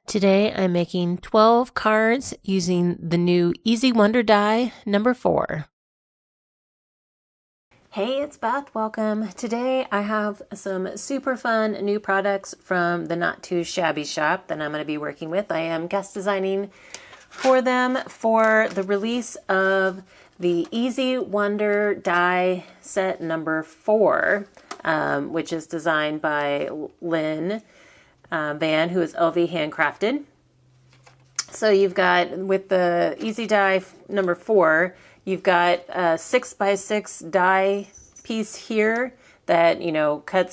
Today I'm making 12 cards using the new Easy Wonder die number 4. Hey, it's Beth. Welcome. Today I have some super fun new products from the Not Too Shabby shop that I'm going to be working with. I am guest designing for them for the release of the Easy Wonder die set number 4, which is designed by Lynn Van, who is LV Handcrafted. So you've got, with the Easy Die number 4, you've got a 6x6 die piece here that,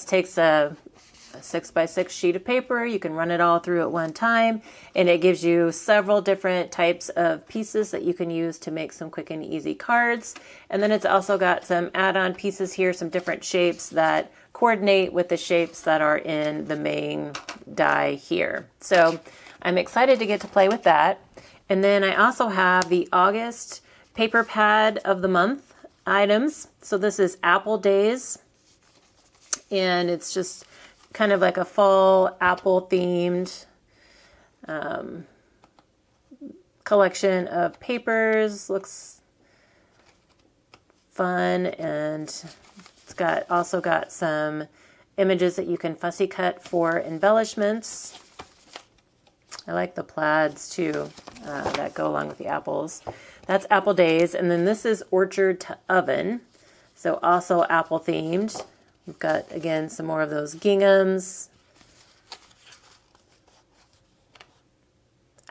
takes a 6x6 sheet of paper. You can run it all through at one time, and it gives you several different types of pieces that you can use to make some quick and easy cards. And then it's also got some add-on pieces here, some different shapes that coordinate with the shapes that are in the main die here. So I'm excited to get to play with that. And then I also have the August paper pad of the month items. So this is Apple Days, and it's just kind of like a fall apple themed collection of papers. Looks fun, and it's also got some images that you can fussy cut for embellishments. I like the plaids too that go along with the apples. That's Apple Days. And then this is Orchard to Oven. So also apple themed. We've got, again, some more of those ginghams.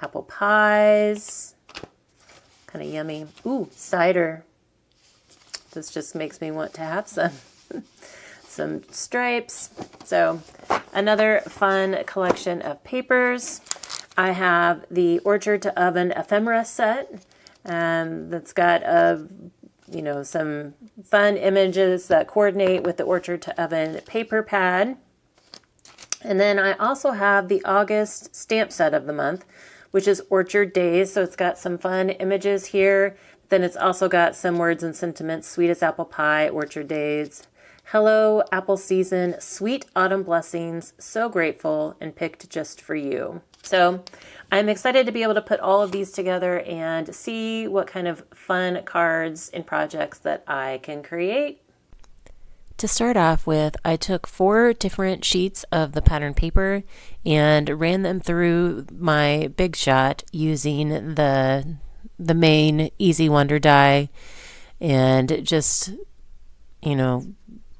Apple pies. Kind of yummy. Ooh, cider. This just makes me want to have some. Some stripes. So another fun collection of papers. I have the Orchard to Oven ephemera set that's got some fun images that coordinate with the Orchard to Oven paper pad. And then I also have the August stamp set of the month, which is Orchard Days. So it's got some fun images here. Then it's also got some words and sentiments: sweet as apple pie, Orchard Days, hello apple season, sweet autumn blessings, so grateful, and picked just for you. So I'm excited to be able to put all of these together and see what kind of fun cards and projects that I can create. To start off with, I took 4 different sheets of the pattern paper and ran them through my Big Shot using the main Easy Wonder die, and just,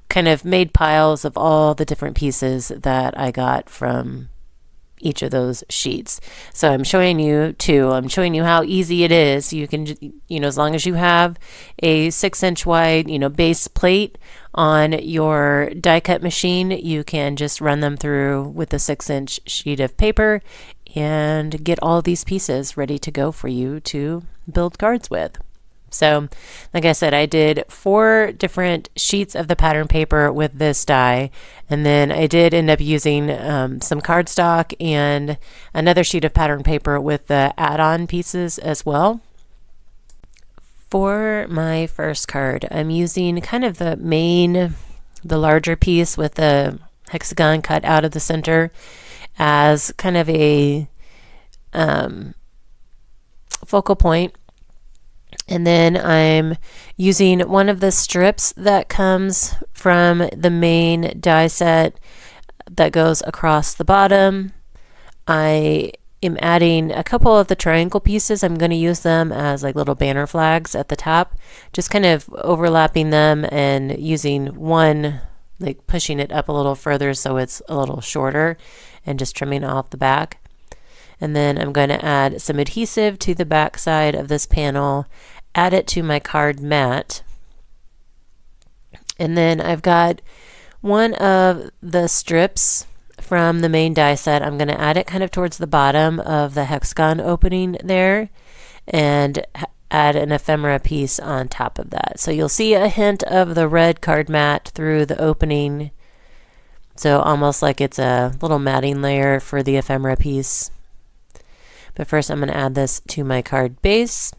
kind of made piles of all the different pieces that I got from each of those sheets. So I'm showing you how easy it is. You can, as long as you have a 6-inch wide, base plate on your die cut machine, you can just run them through with a 6-inch sheet of paper and get all these pieces ready to go for you to build cards with. So, like I said, I did 4 different sheets of the pattern paper with this die, and then I did end up using some cardstock and another sheet of pattern paper with the add-on pieces as well. For my first card, I'm using kind of the larger piece with the hexagon cut out of the center as kind of a focal point. And then I'm using one of the strips that comes from the main die set that goes across the bottom. I am adding a couple of the triangle pieces. I'm going to use them as like little banner flags at the top, just kind of overlapping them and using one, like pushing it up a little further so it's a little shorter, and just trimming off the back. And then I'm going to add some adhesive to the back side of this panel, add it to my card mat. And then I've got one of the strips from the main die set. I'm going to add it kind of towards the bottom of the hexagon opening there, and add an ephemera piece on top of that. So you'll see a hint of the red card mat through the opening. So almost like it's a little matting layer for the ephemera piece. But first I'm going to add this to my card base.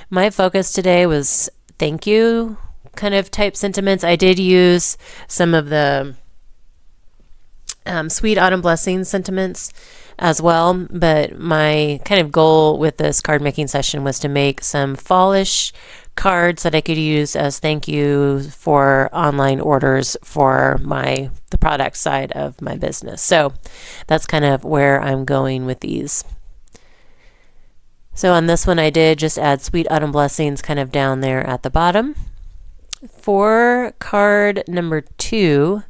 My focus today was thank you kind of type sentiments. I did use some of the Sweet Autumn Blessings sentiments as well. But my kind of goal with this card making session was to make some fallish cards that I could use as thank you for online orders for the product side of my business. So that's kind of where I'm going with these. So on this one, I did just add Sweet Autumn Blessings kind of down there at the bottom. For card number 2,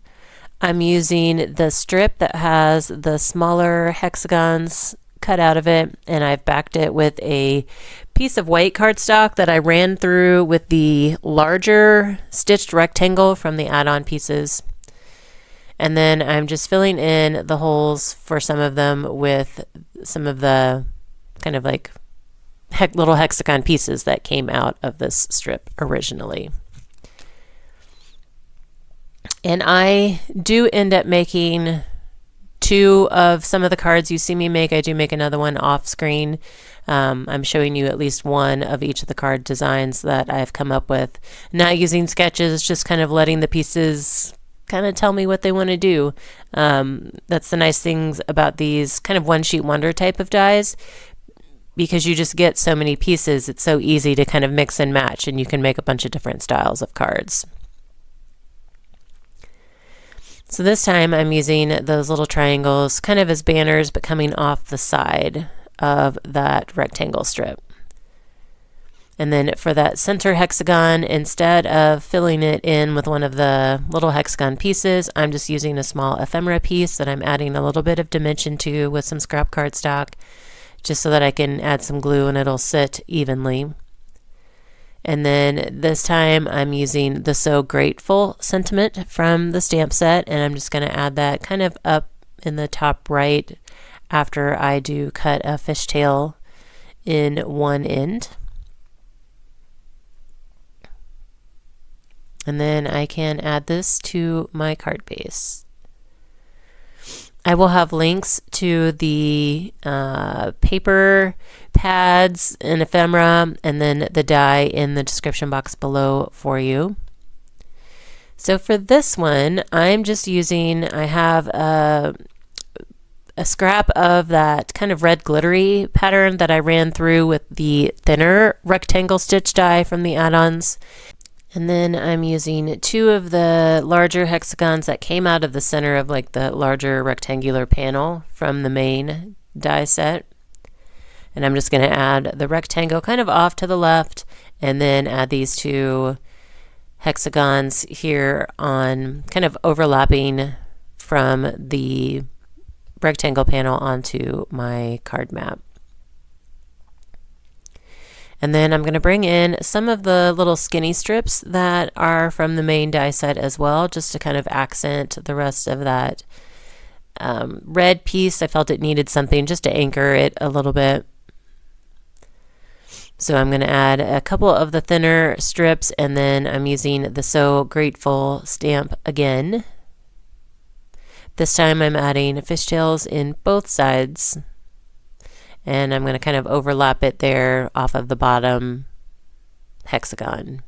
I'm using the strip that has the smaller hexagons cut out of it, and I've backed it with a piece of white cardstock that I ran through with the larger stitched rectangle from the add-on pieces. And then I'm just filling in the holes for some of them with some of the kind of like little hexagon pieces that came out of this strip originally. And I do end up making 2 of some of the cards you see me make. I do make another one off screen. I'm showing you at least one of each of the card designs that I've come up with. Not using sketches, just kind of letting the pieces kind of tell me what they want to do. That's the nice things about these kind of one sheet wonder type of dies. Because you just get so many pieces, it's so easy to kind of mix and match, and you can make a bunch of different styles of cards. So this time I'm using those little triangles kind of as banners, but coming off the side of that rectangle strip. And then for that center hexagon, instead of filling it in with one of the little hexagon pieces, I'm just using a small ephemera piece that I'm adding a little bit of dimension to with some scrap cardstock, just so that I can add some glue and it'll sit evenly. And then this time I'm using the So Grateful sentiment from the stamp set, and I'm just going to add that kind of up in the top right after I do cut a fishtail in one end. And then I can add this to my card base. I will have links to the paper pads and ephemera and then the die in the description box below for you. So for this one, I'm just using, I have a scrap of that kind of red glittery pattern that I ran through with the thinner rectangle stitch die from the add-ons. And then I'm using 2 of the larger hexagons that came out of the center of like the larger rectangular panel from the main die set. And I'm just going to add the rectangle kind of off to the left, and then add these 2 hexagons here on kind of overlapping from the rectangle panel onto my card map. And then I'm going to bring in some of the little skinny strips that are from the main die set as well, just to kind of accent the rest of that red piece. I felt it needed something just to anchor it a little bit. So I'm going to add a couple of the thinner strips, and then I'm using the So Grateful stamp again. This time I'm adding fishtails in both sides. And I'm going to kind of overlap it there off of the bottom hexagon.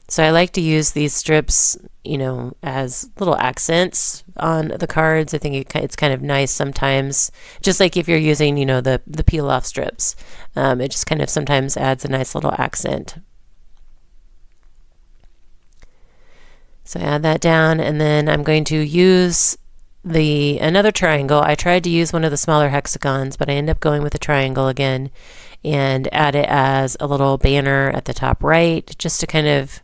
So I like to use these strips, as little accents on the cards. I think it's kind of nice sometimes, just like if you're using, the peel-off strips. It just kind of sometimes adds a nice little accent. So I add that down, and then I'm going to use another triangle. I tried to use one of the smaller hexagons, but I ended up going with a triangle again and add it as a little banner at the top right, just to kind of,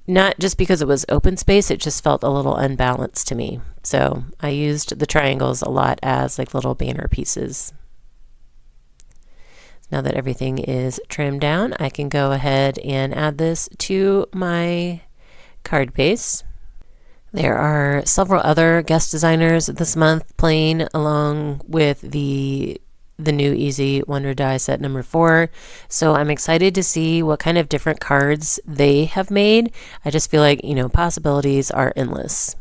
not just because it was open space, it just felt a little unbalanced to me. So I used the triangles a lot as like little banner pieces. Now that everything is trimmed down, I can go ahead and add this to my card base. There are several other guest designers this month playing along with the new Easy Wonder Die set number 4. So I'm excited to see what kind of different cards they have made. I just feel like, possibilities are endless.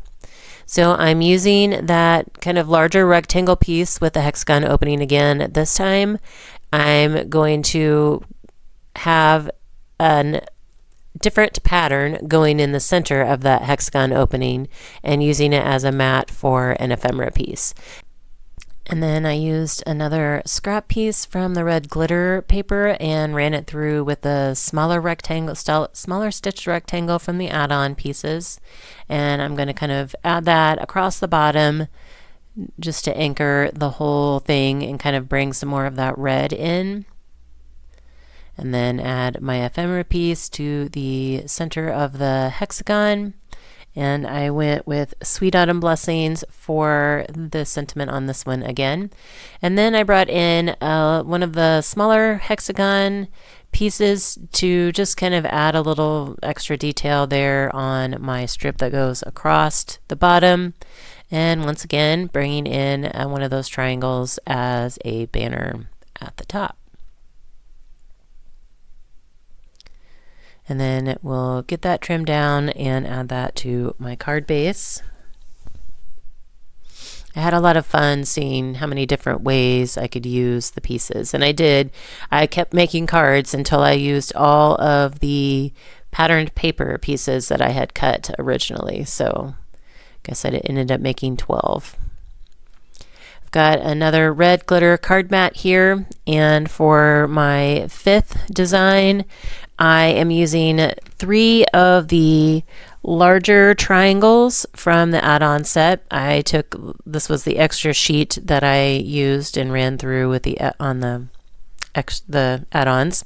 So I'm using that kind of larger rectangle piece with the hexagon opening again. This time I'm going to have different pattern going in the center of that hexagon opening and using it as a mat for an ephemera piece. And then I used another scrap piece from the red glitter paper and ran it through with a smaller stitched rectangle from the add-on pieces. And I'm going to kind of add that across the bottom just to anchor the whole thing and kind of bring some more of that red in. And then add my ephemera piece to the center of the hexagon. And I went with Sweet Autumn Blessings for the sentiment on this one again. And then I brought in one of the smaller hexagon pieces to just kind of add a little extra detail there on my strip that goes across the bottom. And once again, bringing in one of those triangles as a banner at the top. And then we'll get that trimmed down and add that to my card base. I had a lot of fun seeing how many different ways I could use the pieces. And I did. I kept making cards until I used all of the patterned paper pieces that I had cut originally. So I guess I ended up making 12. I've got another red glitter card mat here. And for my 5th design, I am using 3 of the larger triangles from the add-on set. This was the extra sheet that I used and ran through with the add-ons.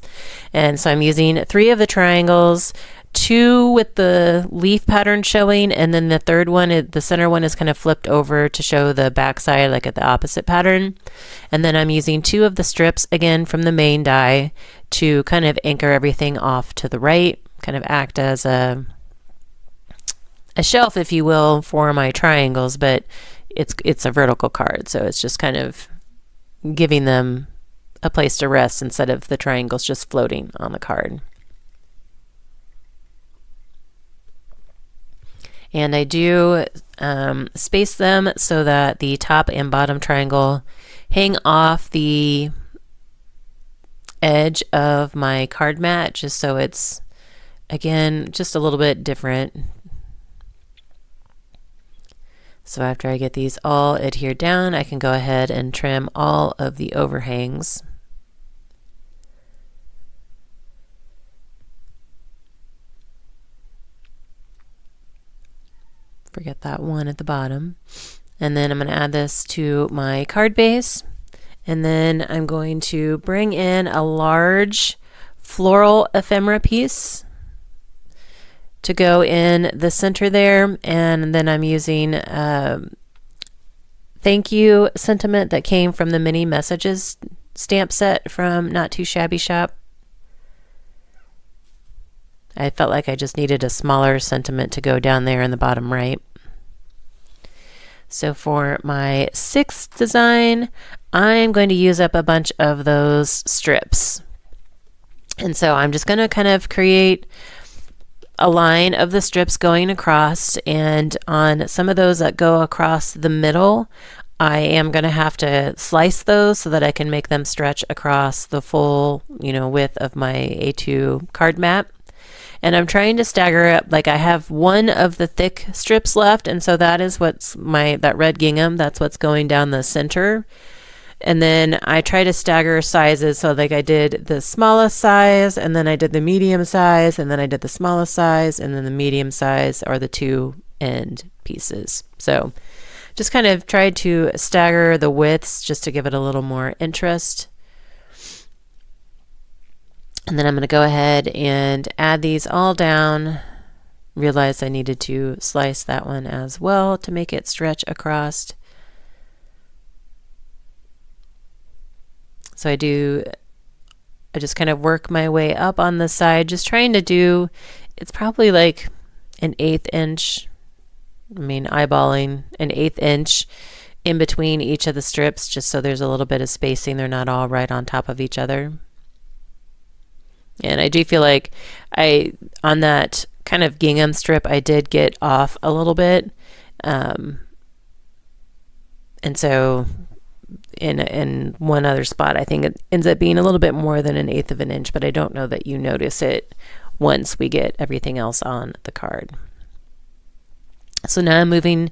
And so I'm using 3 of the triangles, 2 with the leaf pattern showing, and then the third one, the center one, is kind of flipped over to show the back side, like at the opposite pattern. And then I'm using 2 of the strips again from the main die to kind of anchor everything off to the right, kind of act as a shelf, if you will, for my triangles, but it's a vertical card, so it's just kind of giving them a place to rest instead of the triangles just floating on the card. And I do space them so that the top and bottom triangle hang off the edge of my card mat, just so it's, again, just a little bit different. So after I get these all adhered down, I can go ahead and trim all of the overhangs. Forget that one at the bottom. And then I'm going to add this to my card base. And then I'm going to bring in a large floral ephemera piece to go in the center there. And then I'm using thank you sentiment that came from the mini messages stamp set from Not Too Shabby Shop. I felt like I just needed a smaller sentiment to go down there in the bottom right. So for my 6th design, I'm going to use up a bunch of those strips. And so I'm just going to kind of create a line of the strips going across, and on some of those that go across the middle, I am going to have to slice those so that I can make them stretch across the full, width of my A2 card mat. And I'm trying to stagger it. Like, I have one of the thick strips left, and so that is that red gingham, that's what's going down the center. And then I try to stagger sizes, so like I did the smallest size, and then I did the medium size, and then I did the smallest size, and then the medium size are the 2 end pieces. So just kind of tried to stagger the widths just to give it a little more interest. And then I'm going to go ahead and add these all down. Realized I needed to slice that one as well to make it stretch across. So I just kind of work my way up on the side, just trying to do, it's probably like an 1/8 inch, eyeballing an 1/8 inch in between each of the strips, just so there's a little bit of spacing. They're not all right on top of each other. And I do feel like on that kind of gingham strip, I did get off a little bit. And so in one other spot, I think it ends up being a little bit more than an 1/8 of an inch, but I don't know that you notice it once we get everything else on the card. So now I'm moving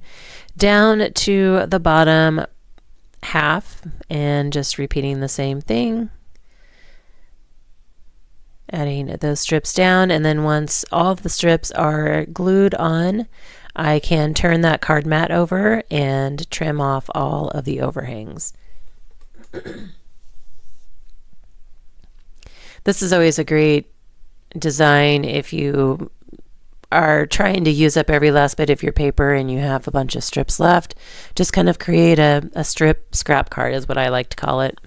down to the bottom half and just repeating the same thing, adding those strips down, and then once all of the strips are glued on, I can turn that card mat over and trim off all of the overhangs. This is always a great design if you are trying to use up every last bit of your paper and you have a bunch of strips left. Just kind of create a strip scrap card is what I like to call it.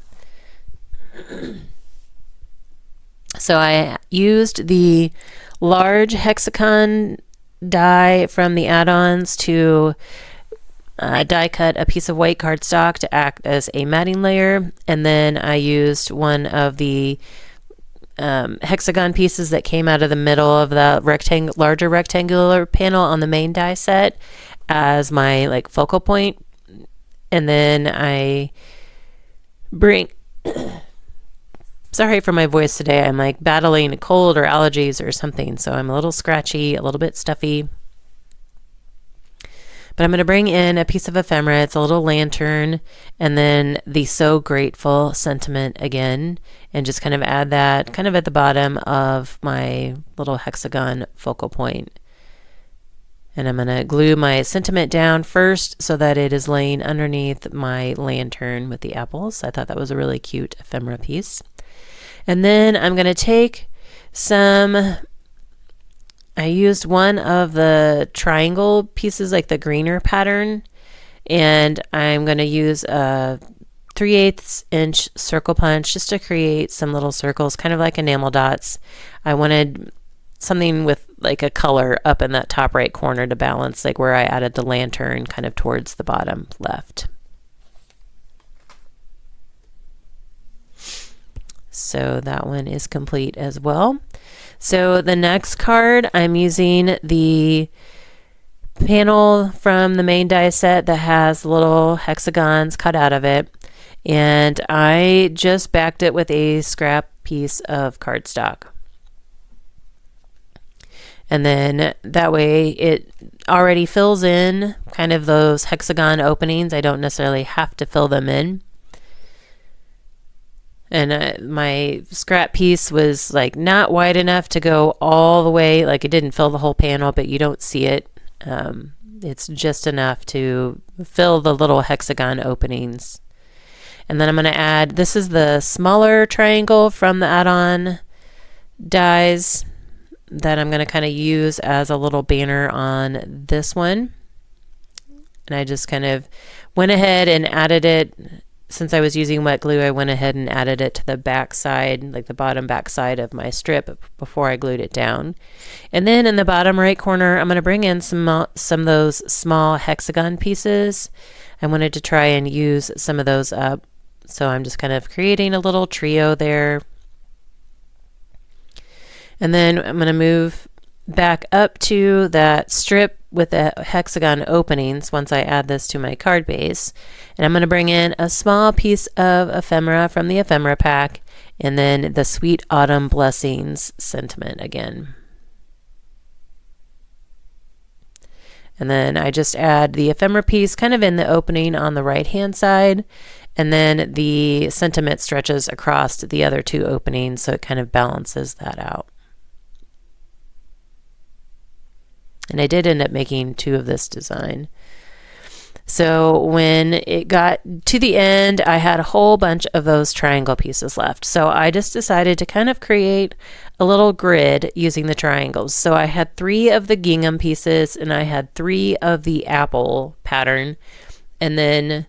So I used the large hexagon die from the add-ons to die cut a piece of white cardstock to act as a matting layer, and then I used one of the hexagon pieces that came out of the middle of the larger rectangular panel on the main die set as my like focal point. And then I bring sorry for my voice today, I'm like battling a cold or allergies or something, so I'm a little scratchy, a little bit stuffy. But I'm going to bring in a piece of ephemera. It's a little lantern, and then the So Grateful sentiment again, and just kind of add that kind of at the bottom of my little hexagon focal point. And I'm going to glue my sentiment down first so that it is laying underneath my lantern with the apples. I thought that was a really cute ephemera piece. And then I'm going to take I used one of the triangle pieces, like the greener pattern, and I'm going to use a 3/8 inch circle punch just to create some little circles, kind of like enamel dots. I wanted something with like a color up in that top right corner to balance like where I added the lantern kind of towards the bottom left. So that one is complete as well. So the next card, I'm using the panel from the main die set that has little hexagons cut out of it, and I just backed it with a scrap piece of cardstock. And then that way it already fills in kind of those hexagon openings. I don't necessarily have to fill them in. And my scrap piece was like not wide enough to go all the way, like it didn't fill the whole panel, but you don't see it. It's just enough to fill the little hexagon openings. And then I'm going to add, this is the smaller triangle from the add-on dies that I'm going to kind of use as a little banner on this one. And I just kind of went ahead and added it. Since I was using wet glue, I went ahead and added it to the back side, like the bottom back side of my strip before I glued it down. And then in the bottom right corner, I'm going to bring in some of those small hexagon pieces. I wanted to try and use some of those up. So I'm just kind of creating a little trio there. And then I'm going to move back up to that strip with the hexagon openings once I add this to my card base. And I'm going to bring in a small piece of ephemera from the ephemera pack, and then the Sweet Autumn Blessings sentiment again. And then I just add the ephemera piece kind of in the opening on the right hand side, and then the sentiment stretches across the other two openings, so it kind of balances that out. And I did end up making two of this design. So when it got to the end, I had a whole bunch of those triangle pieces left. So I just decided to kind of create a little grid using the triangles. So I had 3 of the gingham pieces, and I had 3 of the apple pattern, and then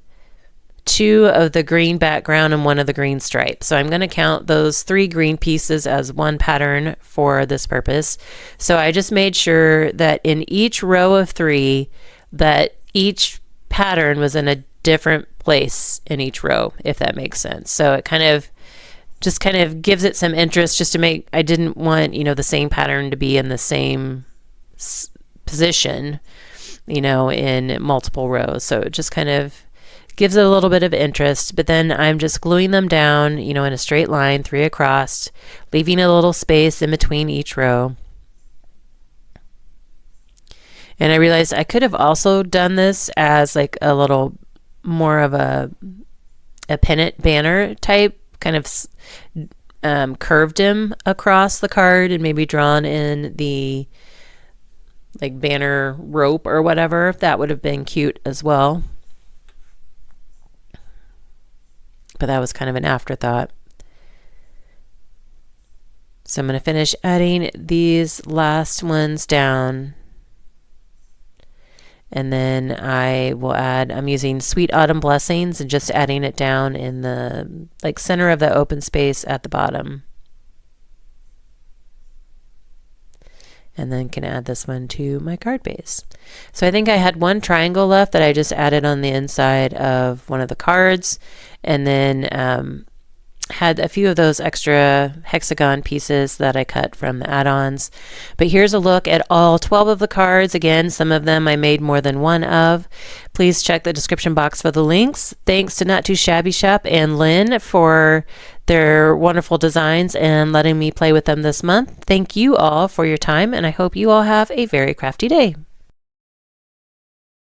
2 of the green background and 1 of the green stripe. So I'm going to count those 3 green pieces as one pattern for this purpose. So I just made sure that in each row of 3, that each pattern was in a different place in each row, if that makes sense. So it kind of gives it some interest, just to make, I didn't want, the same pattern to be in the same position, in multiple rows. So it just kind of gives it a little bit of interest. But then I'm just gluing them down, in a straight line, 3 across, leaving a little space in between each row. And I realized I could have also done this as like a little more of a pennant banner type, kind of curved him across the card and maybe drawn in the like banner rope or whatever. That would have been cute as well. But that was kind of an afterthought. So I'm going to finish adding these last ones down. And then I will add, I'm using Sweet Autumn Blessings and just adding it down in the like center of the open space at the bottom. And then can add this one to my card base. So I think I had one triangle left that I just added on the inside of one of the cards, and then had a few of those extra hexagon pieces that I cut from the add-ons. But here's a look at all 12 of the cards. Again, some of them I made more than one of. Please check the description box for the links. Thanks to Not Too Shabby Shop and Lynn for their wonderful designs and letting me play with them this month. Thank you all for your time, and I hope you all have a very crafty day.